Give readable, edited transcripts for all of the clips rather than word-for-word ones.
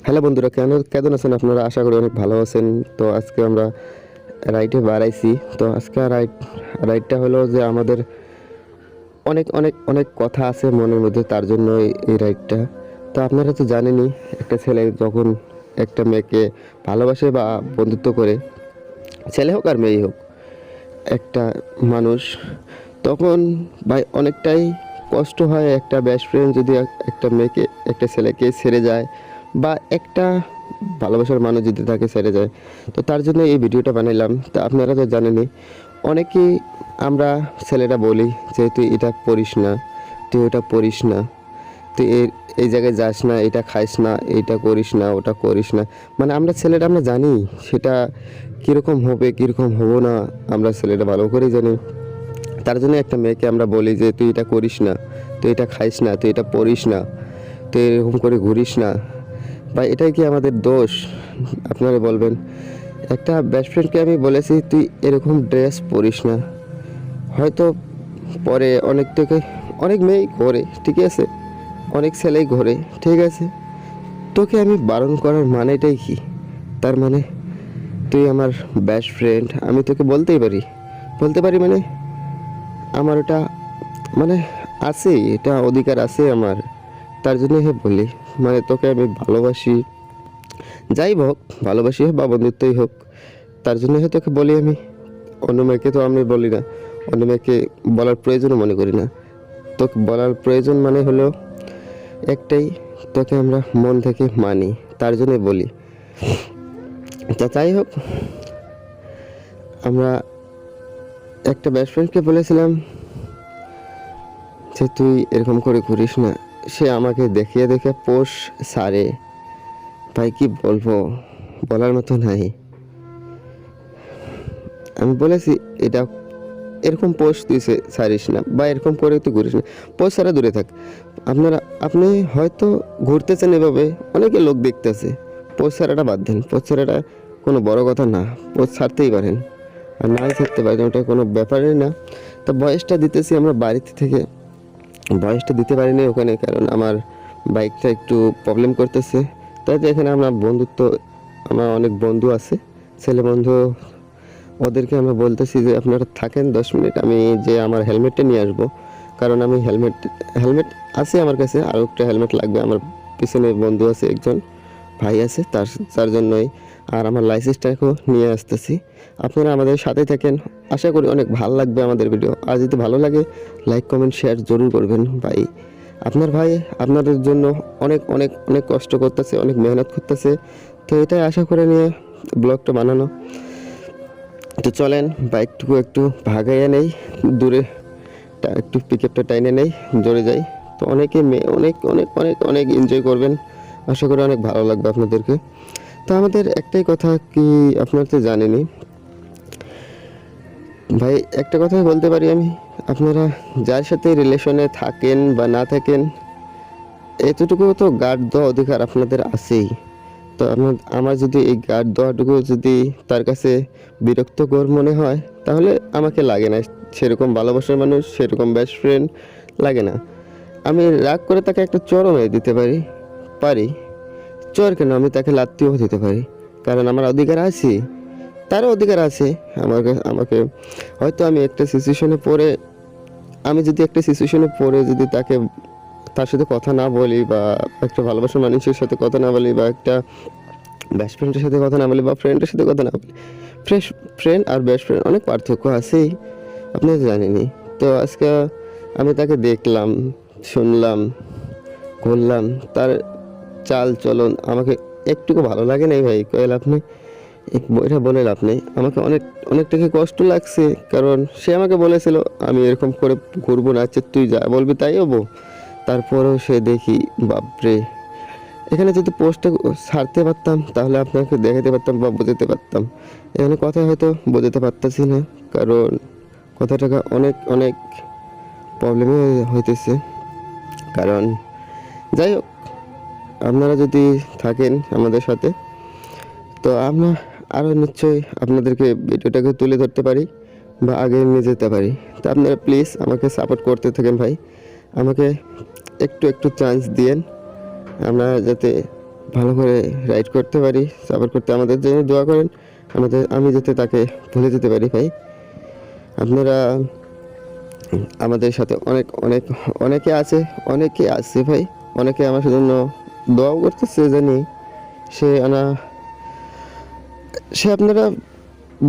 Hello বন্ধুরা, কেমন আছেন আপনারা? আশা করি অনেক ভালো আছেন। তো আজকে আমরা রাইডে বাড়াইছি। তো আজকে রাইডটা হলো যে আমাদের অনেক অনেক অনেক কথা আছে মনের মধ্যে, তার জন্য এই রাইডটা। তো আপনারা তো জানেনই, একটা ছেলে যখন একটা মেয়েকে ভালোবাসে বা বন্ধুত্ব করে, ছেলে হোক আর মেয়ে হোক, একটা মানুষ, তখন ভাই অনেকটাই কষ্ট হয়। একটা বেস্ট ফ্রেন্ড যদি একটা মেয়েকে, একটা ছেলেকে ছেড়ে যায়, বা একটা ভালোবাসার মানুষ যদি তাকে ছেড়ে যায়, তো তার জন্য এই ভিডিওটা বানাইলাম। তা আপনারা তো জানেনই, অনেকেই আমরা ছেলেরা বলি যে তুই এটা পড়িস না, তুই ওটা পড়িস না, তুই এই জায়গায় যাস না, এটা খাইস না, এইটা করিস না, ওটা করিস না। মানে আমরা ছেলেরা আমরা জানি সেটা কীরকম হবে, কীরকম হবো না, আমরা ছেলেটা ভালো করেই জানি। তার জন্য একটা মেয়েকে আমরা বলি যে তুই এটা করিস না, তুই এটা খাইস না, তুই এটা পড়িস না, তুই এরকম করে ঘুরিস না। বা এটাই কি আমাদের দোষ? আপনারা বলবেন। একটা বেস্ট ফ্রেন্ডকে আমি বলেছি তুই এরকম ড্রেস পরিস না, হয়তো পরে অনেক মেয়েই ঘোরে, ঠিক আছে, অনেক ছেলেই ঘোরে, ঠিক আছে। তোকে আমি বারণ করার মানেটাই কি? তার মানে তুই আমার বেস্ট ফ্রেন্ড, আমি তোকে বলতে পারি মানে আমার ওটা মানে আছে, এটা অধিকার আছে আমার। তার জন্য বলি, মানে তোকে আমি ভালোবাসি, যাই হোক, ভালোবাসি হোক বা বন্ধুত্বই হোক, তার জন্য তোকে বলি আমি। অন্য মেয়েকে তো আমি বলি না, অন্য মেয়েকে বলার প্রয়োজনও মনে করি না। তোকে বলার প্রয়োজন মানে হলো একটাই, তোকে আমরা মন থেকে মানি, তার জন্যই বলি। তা যাই হোক, আমরা একটা বেস্ট ফ্রেন্ডকে বলেছিলাম যে তুই এরকম করে ঘুরিস না। সে আমাকে দেখিয়ে দেখে পোষ সারে, ভাই কি বলবো, বলার মতো নাই। আমি বলেছি এটা এরকম পোস্ট তুই ছাড়িস না, বা এরকম করে তুই ঘুরিস না, পোস্ট ছাড়া দূরে থাক। আপনি হয়তো ঘুরতেছেন এভাবে, অনেকে লোক দেখতেছে, পোস্ট ছাড়াটা বাদ দেন। পোস্ট ছাড়াটা কোনো বড় কথা না, পোস্ট ছাড়তেই পারেন, আর নাই ছাড়তে পারেন, ওটা কোনো ব্যাপারই না। তো বয়সটা দিতেছি আমরা বাড়িতে থেকে, বয়সটা দিতে পারিনি ওখানে, কারণ আমার বাইকটা একটু প্রবলেম করতেছে। তাই তো এখানে আমরা বন্ধুত্ব, আমার অনেক বন্ধু আছে, ছেলে বন্ধু, ওদেরকে আমরা বলতেছি যে আপনারা থাকেন 10 মিনিট, আমি যে আমার হেলমেটটা নিয়ে আসবো। কারণ আমি হেলমেট আছে আমার কাছে, আরও একটা হেলমেট লাগবে। আমার পিছনে বন্ধু আছে একজন, ভাই আছে, তার জন্যই। আর আমার লাইসেন্সটাকেও নিয়ে আসতেছি। আপনারা আমাদের সাথে থাকেন, আশা করি অনেক ভালো লাগবে আমাদের ভিডিও। আর যদি ভালো লাগে, লাইক কমেন্ট শেয়ার জরুর করবেন ভাই। আপনার ভাই আপনাদের জন্য অনেক অনেক অনেক কষ্ট করতেছে, অনেক মেহনত করতেছে। তো এটাই আশা করে নিয়ে ব্লগটা বানানো। তো চলেন বাইকটুকু একটু ভাগাইয়া নেই, দূরে একটু পিকআপটা টাইনে নেই, জোরে যাই। তো অনেকে অনেক অনেক অনেক অনেক এনজয় করবেন, আশা করি অনেক ভালো লাগবে আপনাদেরকে। তো আমাদের একটাই কথা কি, আপনারা তো জানেনই ভাই, একটা কথাই বলতে পারি আমি, আপনারা যার সাথে রিলেশনে থাকেন বা না থাকেন, এতটুকু তো গার্ড দেওয়া অধিকার আপনাদের আছেই। তো আমার যদি এই গার্ড দেওয়াটুকু যদি তার কাছে বিরক্তকর মনে হয়, তাহলে আমাকে লাগে না, সেরকম ভালোবাসার মানুষ, সেরকম বেস্ট ফ্রেন্ড লাগে না। আমি রাগ করে তাকে একটা চরও মেরে দিতে পারি। চর কেন, আমি তাকে লাত্তিও দিতে পারি, কারণ আমার অধিকার আছে, তারও অধিকার আছে আমাকে। হয়তো আমি একটা সিচুয়েশনে পড়ে, যদি তার সাথে কথা না বলি, বা একটা ভালোবাসার মানুষের সাথে কথা না বলি, বা একটা বেস্ট ফ্রেন্ডের সাথে কথা না বলি, বা ফ্রেন্ডের সাথে কথা না বলি, ফ্রেন্ড আর বেস্ট ফ্রেন্ড অনেক পার্থক্য আছেই, আপনি তো জানেনই। তো আজকে আমি তাকে দেখলাম, শুনলাম, ঘুরলাম, তার চাল চলন আমাকে একটুকু ভালো লাগে নাই ভাই, কয়েল আপনি এটা বলে লাভ নেই। আমাকে অনেকটাকে কষ্ট লাগছে, কারণ সে আমাকে বলেছিল আমি এরকম করে ঘুরবো না, আচ্ছা তুই যা বলবি তাই হবো। তারপরেও সে দেখি, বাপরে, এখানে যদি পোস্টটা ছাড়তে পারতাম তাহলে আপনাকে দেখাতে পারতাম বা বোঝাতে পারতাম। এখানে কথা হয়তো বোঝাতে পারতাছি না, কারণ কথাটাকে অনেক অনেক প্রবলেমে হইতেছে। কারণ যাই হোক, আপনারা যদি থাকেন আমাদের সাথে, তো আমরা আরও নিশ্চয়ই আপনাদেরকে ভিডিওটাকে তুলে ধরতে পারি বা আগে নিয়ে যেতে পারি। তো আপনারা প্লিজ আমাকে সাপোর্ট করতে থাকেন ভাই, আমাকে একটু একটু চান্স দিয়েন, আমরা যাতে ভালো করে রাইড করতে পারি, সাপোর্ট করতে আমাদের জন্য দোয়া করেন। আমি যাতে তাকে ভুলে যেতে পারি ভাই। আপনারা আমাদের সাথে অনেকে আছে ভাই, অনেকে আমার জন্য দোয়াও করতেছে জানি। সে আনা সে আপনারা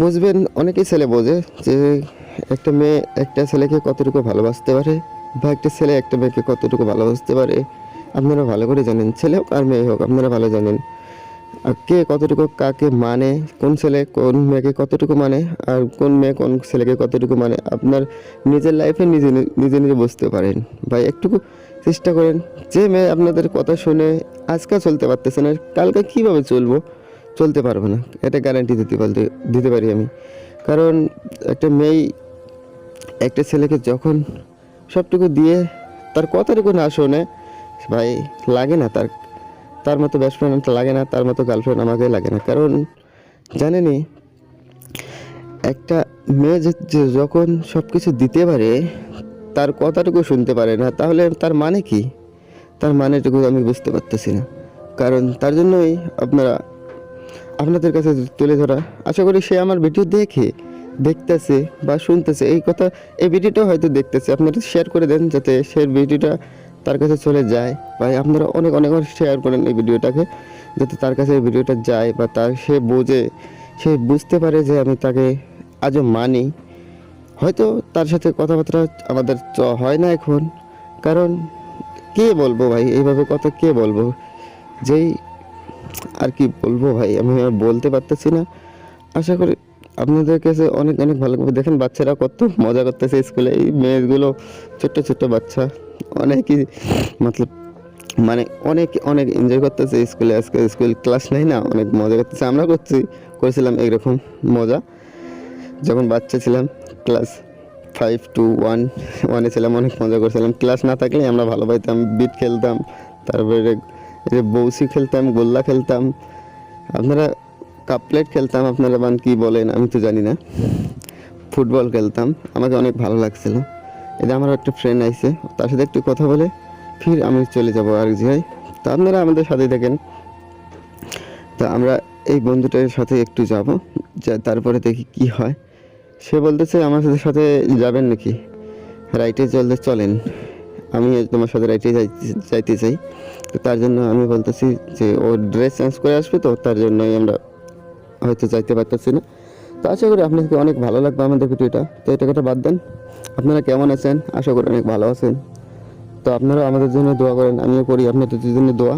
বুঝবেন, অনেকেই ছেলে বোঝে যে একটা মেয়ে একটা ছেলেকে কতটুকু ভালোবাসতে পারে, বা একটা ছেলে একটা মেয়েকে কতটুকু ভালোবাসতে পারে। আপনারা ভালো করে জানেন, ছেলে হোক আর মেয়ে হোক আপনারা ভালো জানেন। আর কে কতটুকু কাকে মানে, কোন ছেলে কোন মেয়েকে কতটুকু মানে, আর কোন মেয়ে কোন ছেলেকে কতটুকু মানে, আপনার নিজের লাইফে নিজে নিজে নিজে বুঝতে পারেন ভাই। একটুকু চেষ্টা করেন। যে মেয়ে আপনাদের কথা শুনে আজকে চলতে পারতেছে না, কালকে কীভাবে চলতে পারবে না, এটা গ্যারান্টি দিতে পারি আমি। কারণ একটা মেয়ে একটা ছেলেকে যখন সবটুকু দিয়ে তার কথাটুকু না শোনে ভাই, লাগে না তার মতো বেস্ট ফ্রেন্ড লাগে না, তার মতো গার্লফ্রেন্ড আমাকে লাগে না। কারণ জানেনই, একটা মেয়ে যখন সব কিছু দিতে পারে, তার কথাটুকু শুনতে পারে না, তাহলে তার মানে কি? তার মানেটুকু আমি বুঝতে পারতেছি না। কারণ তার জন্যই আপনাদের কাছে তুলে ধরা। আশা করি সে আমার ভিডিও দেখতেছে বা শুনতেছে, এই ভিডিওটা হয়তো দেখতেছে। আপনারা শেয়ার করে দেন যাতে সে ভিডিওটা তার কাছে চলে যায়। ভাই আপনারা অনেক অনেক শেয়ার করেন এই ভিডিওটাকে, যাতে তার কাছে এই ভিডিওটা যায়, বা সে বুঝতে পারে যে আমি তাকে আজও মানি। হয়তো তার সাথে কথাবার্তা আমাদের হয় না এখন, কারণ কে বলবো ভাই এইভাবে কথা, কে বলবো? যেই আর কি বলবো ভাই, আমি আর বলতে পারতেছি না। আশা করি আপনাদের কাছে অনেক অনেক ভালো লাগবে। দেখেন বাচ্চারা কত মজা করতেছে স্কুলে, এই মেয়েগুলো ছোট্ট ছোট্ট বাচ্চা অনেকই মতলব মানে অনেক অনেক এনজয় করতেছে স্কুলে। আজকে স্কুল ক্লাস নেই না, অনেক মজা করতেছে। আমরা করেছিলাম এইরকম মজা যখন বাচ্চা ছিলাম। ক্লাস 5 to 1 ছিলাম, অনেক মজা করছিলাম। ক্লাস না থাকলে আমরা ভালো পাইতাম, বিট খেলতাম, তারপরে এই যে বৌসি খেলতাম, গোল্লা খেলতাম, আপনারা কাপলেট খেলতাম, আপনারা কি বলেন আমি তো জানি না, ফুটবল খেলতাম। আমাকে অনেক ভালো লাগছিল। এটা আমার একটা ফ্রেন্ড আইছে, তার সাথে একটু কথা বলে ফির আমি চলে যাব আর জায়গায়। তো আপনারা আমাদের সাথে দেখেন। তো আমরা এই বন্ধুটার সাথে একটু যাব, তারপরে দেখি কি হয়। সে বলতেছে আমার সাথে যাবেন নাকি, রাইটে চলেন, আমি তোমার সাথে রাইটে যাইতে চাই। তো তার জন্য আমি বলতেছি যে ও ড্রেস চেঞ্জ করে আসবে, তো তার জন্যই আমরা হয়তো যাইতে পারতেছি না। তো আশা করি আপনাকে অনেক ভালো লাগবে আমাদের ভিডিওটা। তো এটা কথা বাদ দেন, আপনারা কেমন আছেন? আশা করি অনেক ভালো আছেন। তো আপনারাও আমাদের জন্য দোয়া করেন, আমিও করি আপনাদের জন্য দোয়া।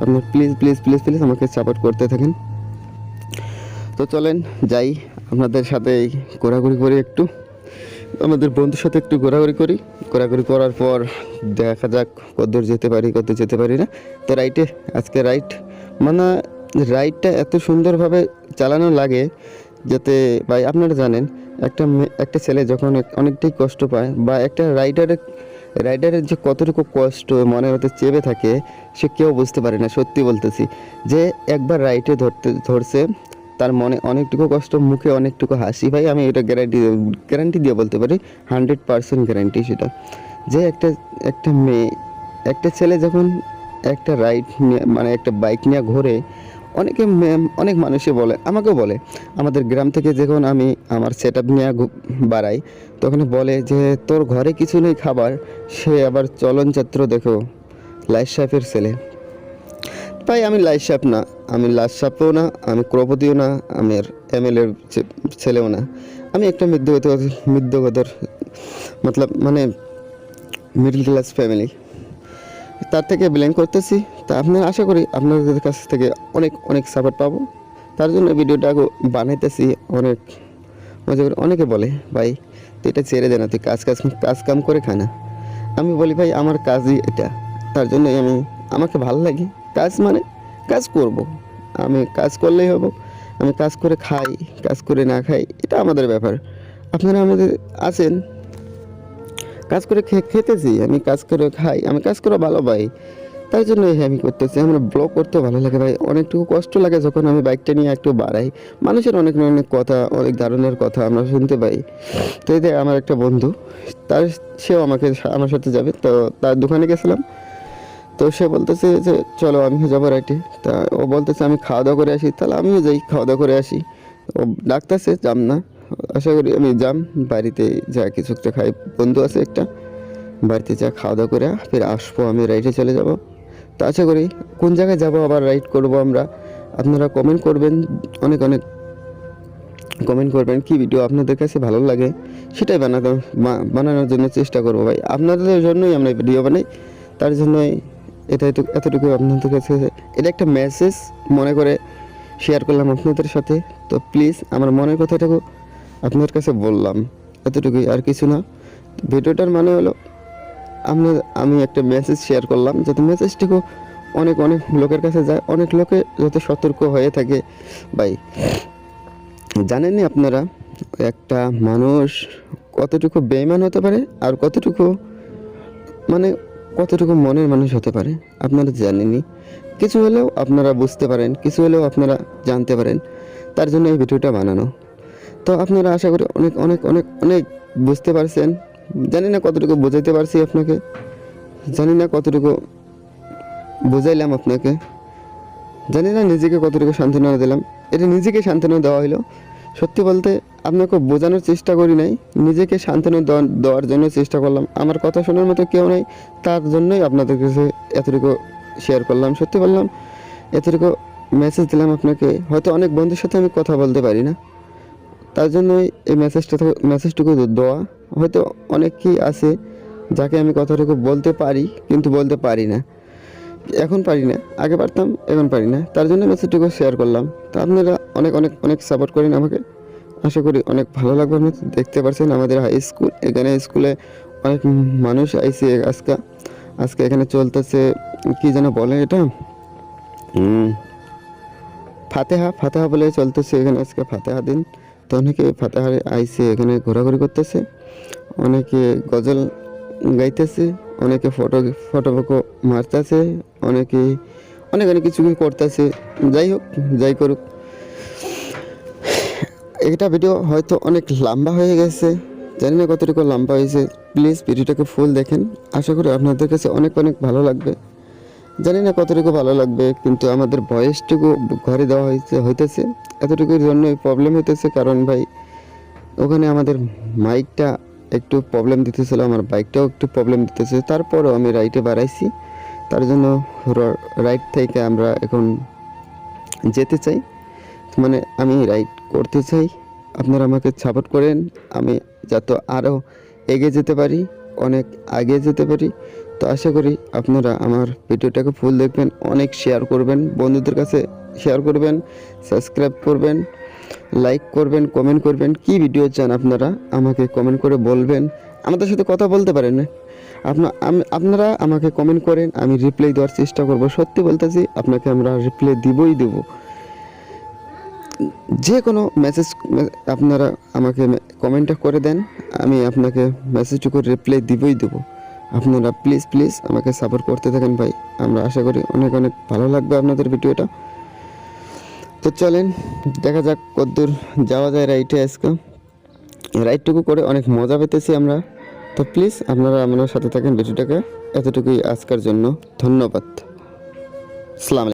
আপনারা প্লিজ প্লিজ প্লিজ প্লিজ আমাকে সাপোর্ট করতে থাকেন। তো চলেন যাই, আপনাদের সাথে ঘোরাঘুরি করি, একটু আমাদের বন্ধুর সাথে একটু ঘোরাঘুরি করার পর দেখা যাক কতদূর যেতে পারি না। তো আজকে মানে রাইডটা এত সুন্দরভাবে চালানো লাগে, যাতে ভাই আপনারা জানেন একটা ছেলে যখন অনেকটাই কষ্ট পায়, বা একটা রাইডারের যে কতটুকু কষ্ট মনের মধ্যে চেপে থাকে, সে কেউ বুঝতে পারে না। সত্যি বলতেছি, যে একবার রাইডে ধরছে, তার মনে অনেকটুকু কষ্ট, মুখে অনেকটুকু হাসি। ভাই আমি এটা গ্যারান্টি দিয়ে বলতে পারি, 100% গ্যারান্টি সেটা। যে একটা মেয়ে একটা ছেলে যখন একটা রাইড নিয়ে মানে একটা বাইক নিয়ে ঘোরে, অনেক মানুষই বলে, আমাকেও বলে, আমাদের গ্রাম থেকে যখন আমি আমার সেট আপ নিয়ে বাড়াই, তখন বলে যে তোর ঘরে কিছু নেই খাবার, সে আবার চলনচিত্র দেখো, লাইট সাহেবের ছেলে। তাই আমি লাইট সাহেব না, আমি লাস্ট সাপও না, আমি ক্রোপতিও না, আমি ML-এর ছেলেও না। আমি একটা মধ্যগতর মানে মিডল ক্লাস ফ্যামিলি, তার থেকে বিলং করতেছি। তা আপনারা আশা করি আপনাদের কাছ থেকে অনেক অনেক সাপোর্ট পাবো। তার জন্য ভিডিওটা বানাইতেছি অনেক মজা করে। অনেকে বলে ভাই তুই এটা ছেড়ে দে না, তুই কাজ কাম করে খা না। আমি বলি ভাই আমার কাজই এটা, তার জন্যই আমাকে ভালো লাগে। কাজ করব, আমি কাজ করলেই হবো। আমি কাজ করে খাই, কাজ করে না খাই এটা আমাদের ব্যাপার। আপনারা আমাদের আছেন, কাজ করে খেতেছি, আমি কাজ করে খাই, আমি কাজ করে ভালো পাই, তাই জন্যই আমি করতেছি। আমার ব্লগ করতে ভালো লাগে ভাই। অনেকটুকু কষ্ট লাগে যখন আমি বাইকটা নিয়ে একটু বাড়াই, মানুষের অনেক অনেক কথা, অনেক ধরনের কথা আমরা শুনতে পাই। তো এই যে আমার একটা বন্ধু, সেও আমার সাথে যাবে, তো তার দোকানে গেছিলাম। তো তো সে বলতেছে যে চলো আমিও যাবো রাইটে। তা ও বলতেছে আমি খাওয়া দাওয়া করে আসি, তাহলে আমিও যাই খাওয়া দাওয়া করে আসি। ও ডাকতেছে যাম না, আশা করি আমি যাম। বাড়িতে যা কিছু একটা খাই, বন্ধু আছে একটা, বাড়িতে যা খাওয়া দাওয়া করে ফির আসবো, আমি রাইডে চলে যাব। তো আশা করি কোন জায়গায় যাব আবার রাইড করব আমরা, আপনারা কমেন্ট করবেন, অনেক অনেক কমেন্ট করবেন কি ভিডিও আপনাদের কাছে ভালো লাগে সেটাই বানানোর জন্য চেষ্টা করব ভাই। আপনাদের জন্যই আমরা ভিডিও বানাই, তার জন্যই এতটুকু আপনাদের কাছে এটা একটা মেসেজ মনে করে শেয়ার করলাম আপনাদের সাথে। তো প্লিজ আমার মনের কথাটাকে আপনাদের কাছে বললাম, এতটুকুই, আর কিছু না। ভিডিওটার মানে হলো আমি একটা মেসেজ শেয়ার করলাম, যাতে মেসেজটুকু অনেক অনেক লোকের কাছে যায়, অনেক লোকে যাতে সতর্ক হয়ে থাকে ভাই। জানেনই আপনারা একটা মানুষ কতটুকু বেঈমান হতে পারে আর কতটুকু মনের মানুষ হতে পারে, আপনারা জানেনই। কিছু হলেও আপনারা বুঝতে পারেন, কিছু হলেও আপনারা জানতে পারেন, তার জন্য এই ভিডিওটা বানানো। তো আপনারা আশা করি অনেক অনেক অনেক অনেক বুঝতে পারছেন। জানি না কতটুকু বোঝাইতে পারছি আপনাকে, জানি না কতটুকু বুঝাইলাম আপনাকে, জানি না নিজেকে কতটুকু সান্ত্বনা দিলাম। এটা নিজেকে সান্ত্বনা দেওয়া হলো, সত্যি বলতে আপনাকে বোঝানোর চেষ্টা করি নাই, নিজেকে সান্ত্বনা দেওয়ার জন্য চেষ্টা করলাম। আমার কথা শোনার মতো কেউ নাই, তার জন্যই আপনাদের কাছে এতটুকু শেয়ার করলাম। সত্যি বললাম, এতটুকু মেসেজ দিলাম আপনাকে। হয়তো অনেক বন্ধুর সাথে আমি কথা বলতে পারি না, তার জন্যই এই মেসেজটুকু দেওয়া। হয়তো অনেকেই আছে যাকে আমি কথাটুকু বলতে পারি কিন্তু বলতে পারি না, এখন পারি না, আগে পারতাম, এখন পারি না, তার জন্য মেসেজটুকু শেয়ার করলাম। তো আপনারা অনেক অনেক অনেক সাপোর্ট করেন আমাকে, আশা করি অনেক ভালো লাগবে। আপনি দেখতে পাচ্ছেন আমাদের হাই স্কুল, এখানে স্কুলে অনেক মানুষ আইছে। আজকে এখানে চলতেছে কি যেন বলে এটা, ফাতেহা বলে চলতেছে এখানে, আজকে ফাতেহা দিন। তো অনেকে ফাতেহা আইসে, এখানে ঘোরাঘুরি করতেছে, অনেকে গজল গাইতেছে, অনেকে ফটো মারতেছে, অনেকে অনেক অনেক কিছু করতেছে। যাই হোক, যাই করুক, এটা ভিডিও হয়তো অনেক লম্বা হয়ে গেছে, জানি না কতটুকু লম্বা হয়েছে। প্লিজ ভিডিওটাকে ফুল দেখেন, আশা করি আপনাদের কাছে অনেক অনেক ভালো লাগবে। জানি না কতটুকু ভালো লাগবে, কিন্তু আমাদের ভয়েসটুকু ঘরে দেওয়া হইতেছে, এতটুকুর জন্যই প্রবলেম হইতেছে। কারণ ভাই ওখানে আমাদের মাইকটা একটু প্রবলেম দিতেছিল, আমার বাইকটাও একটু প্রবলেম দিতেছে, তারপরও আমি রাইটে বাড়াইছি। তার জন্য রাইড থেকে আমরা এখন যেতে চাই, মানে আমি রাইড করতে চাই। আপনারা আমাকে সাপোর্ট করেন, আমি যাতে আরও এগিয়ে যেতে পারি, অনেক আগে যেতে পারি। তো আশা করি আপনারা আমার ভিডিওটাকে ফুল দেখবেন, অনেক শেয়ার করবেন, বন্ধুদের কাছে শেয়ার করবেন, সাবস্ক্রাইব করবেন, লাইক করবেন, কমেন্ট করবেন। কি ভিডিও চান আপনারা আমাকে কমেন্ট করে বলবেন, আমাদের সাথে কথা বলতে পারেন। আপনারা আমাকে কমেন্ট করেন, আমি রিপ্লাই দেওয়ার চেষ্টা করব। সত্যি বলতেছি, আপনাকে আমরা রিপ্লাই দিবই দেব। যে কোনো মেসেজ আপনারা আমাকে কমেন্টটা করে দেন, আমি আপনাকে মেসেজটুকু রিপ্লাই দিবই দেবো। আপনারা প্লিজ প্লিজ আমাকে সাপোর্ট করতে থাকেন ভাই, আমরা আশা করি অনেক অনেক ভালো লাগবে আপনাদের ভিডিওটা। তো চলেন দেখা যাক কতদূর যাওয়া যায় রাইডে। আজকে রাইডটুকু করে অনেক মজা পেতেছি আমরা। তো প্লিজ আপনারা আমার সাথে থাকেন ভিডিওটাকে, এতটুকুই আজকের জন্য। ধন্যবাদ। আসসালামু আলাইকুম।